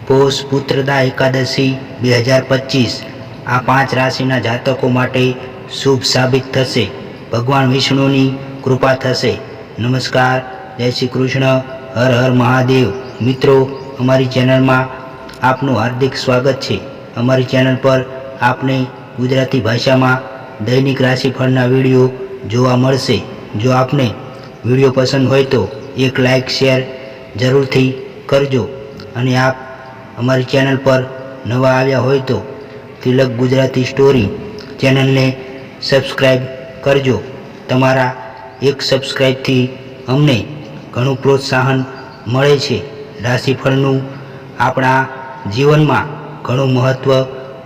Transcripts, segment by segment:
પોષ પુત્રદા એકાદશી 2025 આ 5 રાશિના જાતકો માટે શુભ સાબિત થશે. ભગવાન વિષ્ણુની કૃપા થશે. નમસ્કાર, જય શ્રી કૃષ્ણ, હર હર મહાદેવ. મિત્રો, અમારી ચેનલમાં આપનું હાર્દિક સ્વાગત છે. અમારી ચેનલ પર આપને ગુજરાતી ભાષામાં દૈનિક રાશિફળના વિડીયો જોવા મળશે. જો આપને વિડીયો પસંદ હોય તો એક લાઇક શેર જરૂરથી કરજો. અને આપ અમારી ચેનલ પર નવા આવ્યા હોય તો તિલક ગુજરાતી સ્ટોરી ચેનલને સબસ્ક્રાઈબ કરજો. તમારા એક સબસ્ક્રાઈબથી અમને ઘણું પ્રોત્સાહન મળે છે. રાશિફળનું આપણા જીવનમાં ઘણું મહત્ત્વ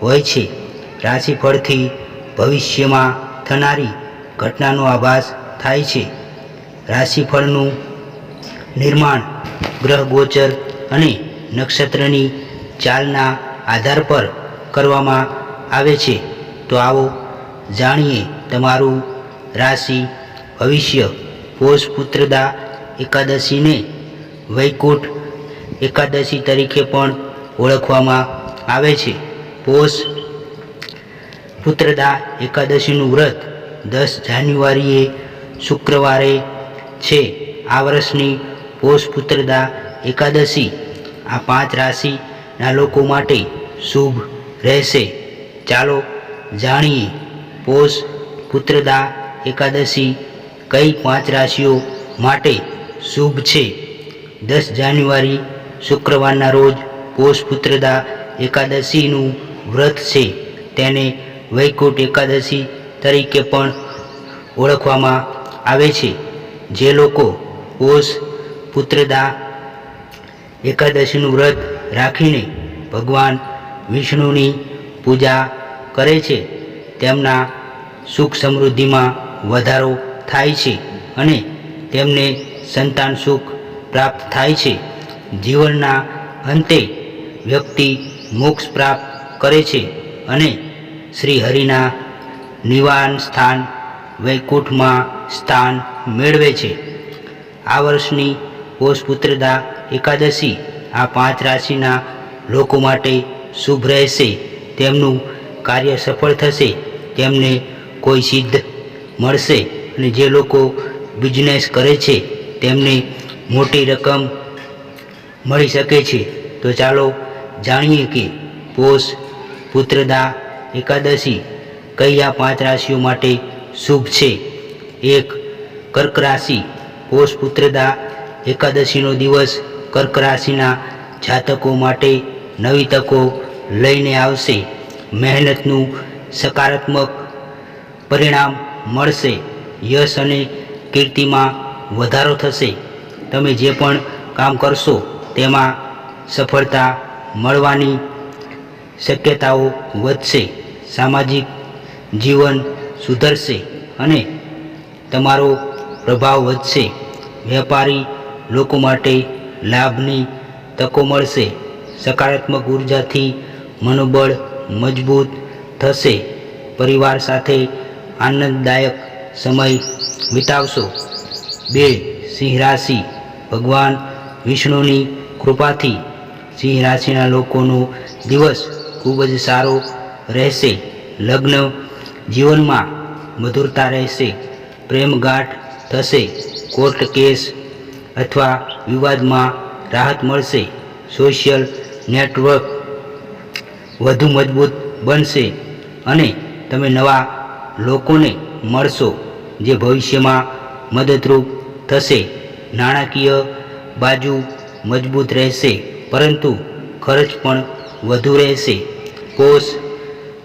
હોય છે. રાશિફળથી ભવિષ્યમાં થનારી ઘટનાનો આભાસ થાય છે. રાશિફળનું નિર્માણ ગ્રહ ગોચર અને નક્ષત્રની ચાલના આધાર પર કરવામાં આવે છે. તો આવો જાણીએ તમારું રાશિ ભવિષ્ય. પોષ પુત્રદા એકાદશીને વૈકુંઠ એકાદશી તરીકે પણ ઓળખવામાં આવે છે. પોષ પુત્રદા એકાદશીનું વ્રત 10 જાન્યુઆરીએ શુક્રવારે છે. આ વર્ષની પોષ પુત્રદા એકાદશી આ 5 રાશિના લોકો માટે શુભ રહેશે. ચાલો જાણીએ પોષ પુત્રદા એકાદશી કઈ 5 રાશિઓ માટે શુભ છે. 10 જાન્યુઆરી શુક્રવારના રોજ પોષ પુત્રદા એકાદશીનું વ્રત છે. તેને વૈકુંઠ એકાદશી તરીકે પણ ઓળખવામાં આવે છે. જે લોકો પોષ પુત્રદા એકાદશીનું વ્રત રાખીને ભગવાન વિષ્ણુની પૂજા કરે છે તેમના સુખ સમૃદ્ધિમાં વધારો થાય છે અને તેમને સંતાન સુખ પ્રાપ્ત થાય છે. જીવનના અંતે વ્યક્તિ મોક્ષ પ્રાપ્ત કરે છે અને શ્રી હરિના નિવાસ સ્થાન વૈકુંઠમાં સ્થાન મેળવે છે. આ વર્ષની પોષ પુત્રદા એકાદશી આ 5 રાશિના લોકો માટે શુભ રહેશે. તેમનું કાર્ય સફળ થશે. તેમને કોઈ સિદ્ધ મળશે અને જે લોકો બિઝનેસ કરે છે તેમને મોટી રકમ મળી શકે છે. તો ચાલો જાણીએ કે પોષ પુત્રદા એકાદશી કઈ આ 5 રાશિઓ માટે શુભ છે. 1. કર્ક રાશિ. પોષ પુત્રદા એકાદશીનો દિવસ કર્ક રાશિના જાતકો માટે નવી તકો લઈને આવશે. મહેનતનું સકારાત્મક પરિણામ મળશે. યશ અને કીર્તિમાં વધારો થશે. તમે જે પણ કામ કરશો તેમાં સફળતા મળવાની શક્યતાઓ વધશે. સામાજિક જીવન સુધરશે અને તમારો પ્રભાવ વધશે. વેપારી લોકો માટે લાભની તકો મળશે. સકારાત્મક ઉર્જાથી મનોબળ મજબૂત થશે. પરિવાર સાથે આનંદદાયક સમય વિતાવશો. 2. સિંહ રાશિ. ભગવાન વિષ્ણુની કૃપાથી સિંહ રાશિના લોકોનો દિવસ ખૂબ જ સારો રહેશે. લગ્ન જીવનમાં મધુરતા રહેશે. પ્રેમગાંઠ થશે. કોર્ટ કેસ અથવા વિવાદમાં રાહત મળશે. સોશિયલ નેટવર્ક વધુ મજબૂત બનશે અને તમે નવા લોકોને મળશો જે ભવિષ્યમાં મદદરૂપ થશે. નાણાકીય બાજુ મજબૂત રહેશે પરંતુ ખર્ચ પણ વધુ રહેશે. પોષ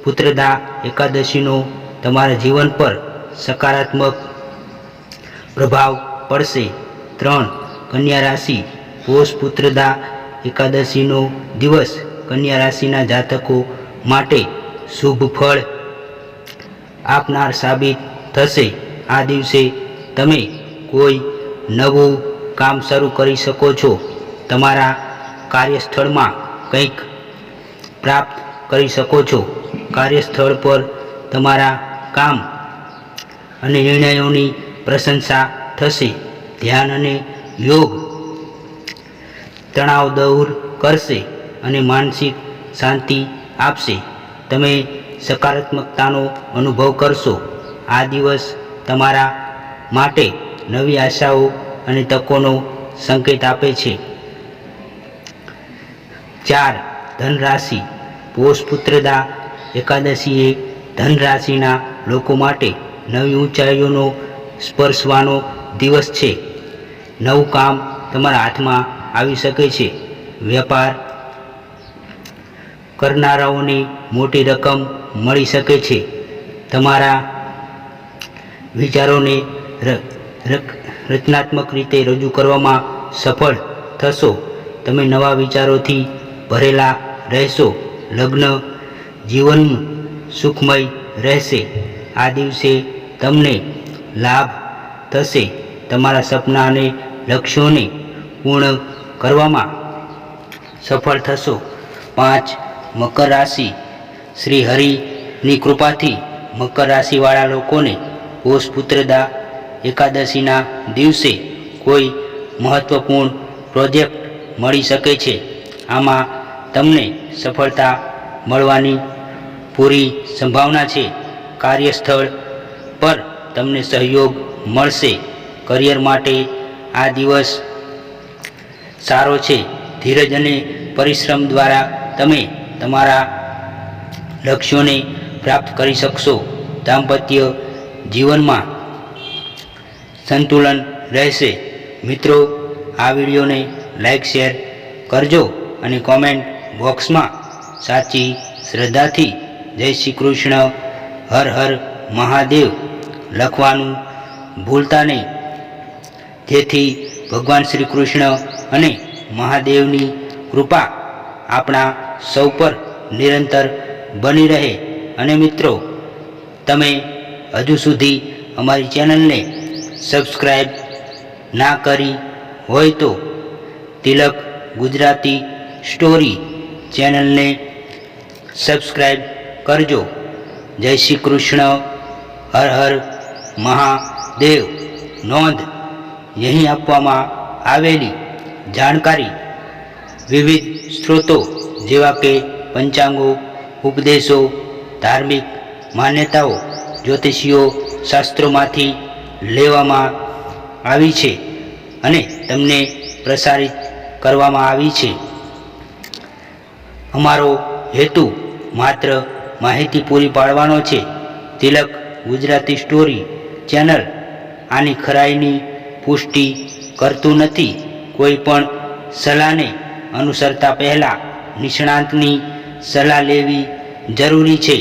પુત્રદા એકાદશીનો તમારા જીવન પર સકારાત્મક પ્રભાવ પડશે. 3. કન્યા રાશિ. પોષ પુત્રદા એકાદશીનો દિવસ કન્યા રાશિના જાતકો માટે શુભ ફળ આપનાર સાબિત થશે. આ દિવસે તમે કોઈ નવું કામ શરૂ કરી શકો છો. તમારા કાર્યસ્થળમાં કંઈક પ્રાપ્ત કરી શકો છો. કાર્યસ્થળ પર તમારા કામ અને નિર્ણયોની પ્રશંસા થશે. ધ્યાન અને યોગ તણાવ દૂર કરશે. અને માનસિક શાંતિ આપશે. તમે સકારાત્મકતાનો અનુભવ કરશો. આ દિવસ તમારા માટે નવી આશાઓ અને તકોનો સંકેત આપે છે. 4. ધન રાશિ. પોષ પુત્રદા એકાદશી એ ધન રાશિના લોકો માટે નવી ઊંચાઈઓનો સ્પર્શવાનો દિવસ છે. નવું કામ તમારા હાથમાં આવી શકે છે. વેપાર કરનારાઓને મોટી રકમ મળી શકે છે. તમારા વિચારોને રચનાત્મક રીતે રજૂ કરવામાં સફળ થશો. તમે નવા વિચારોથી ભરેલા રહેશો. લગ્ન જીવન સુખમય રહેશે. આ દિવસે તમને લાભ થશે. તમારા સપના અને લક્ષ્યોને પૂર્ણ કરવામાં સફળ થશો. 5. મકર રાશિ. શ્રી હરિની કૃપાથી મકર રાશિવાળા લોકોને પોષ પુત્રદા એકાદશીના દિવસે કોઈ મહત્વપૂર્ણ પ્રોજેક્ટ મળી શકે છે. આમાં તમને સફળતા મળવાની પૂરી સંભાવના છે. કાર્યસ્થળ પર તમને સહયોગ મળશે. કરિયર માટે આ દિવસ સારો છે. ધીરજ અને પરિશ્રમ દ્વારા તમે તમારા લક્ષ્યોને પ્રાપ્ત કરી શકશો. દાંપત્ય જીવનમાં સંતુલન રહેશે. મિત્રો, આ વિડીયોને લાઈક શેર કરજો અને કોમેન્ટ બોક્સમાં સાચી શ્રદ્ધાથી જય શ્રી કૃષ્ણ, હર હર મહાદેવ લખવાનું ભૂલતા નહીં, જેથી ભગવાન શ્રી કૃષ્ણ અને મહાદેવની કૃપા આપણા સૌ પર નિરંતર બની રહે. અને મિત્રો, તમે હજુ સુધી અમારી ચેનલને સબસ્ક્રાઈબ ના કરી હોય તો તિલક ગુજરાતી સ્ટોરી ચેનલને સબસ્ક્રાઈબ કરજો. જય શ્રી કૃષ્ણ, હર હર મહાદેવ. નોંધ: અહીં આપવામાં આવેલી જાણકારી વિવિધ સ્ત્રોતો જેવા કે પંચાંગો, ઉપદેશો, ધાર્મિક માન્યતાઓ, જ્યોતિષીઓ શાસ્ત્રોમાંથી લેવામાં આવી છે અને તમને પ્રસારિત કરવામાં આવી છે. અમારો હેતુ માત્ર માહિતી પૂરી પાડવાનો છે. તિલક ગુજરાતી સ્ટોરી ચેનલ આની ખરાઈની પુષ્ટિ કરતું નથી. કોઈ પણ સલાહને અનુસરતા પહેલાં નિષ્ણાતની સલાહ લેવી જરૂરી છે.